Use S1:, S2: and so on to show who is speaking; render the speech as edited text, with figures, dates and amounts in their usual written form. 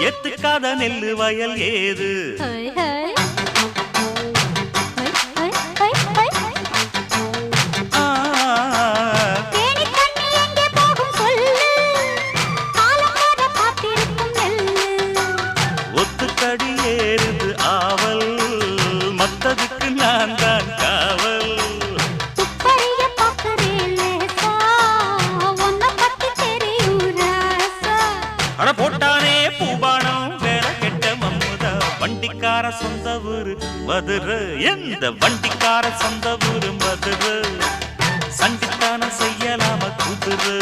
S1: எத்துக்காத நெல்லு வயல் ஏது ஒத்துக்கடி ஏறுது ஆவல் மத்ததுக்கு நான் தான் காவல் அட போட்டானே பூபானம் வேற கெட்ட மம்முதா வண்டிக்கார சொந்த ஊரு மதுரை எந்த வண்டிக்கார சொந்த ஊரு மதுரை சண்டித்தான செய்யலாம குதிரை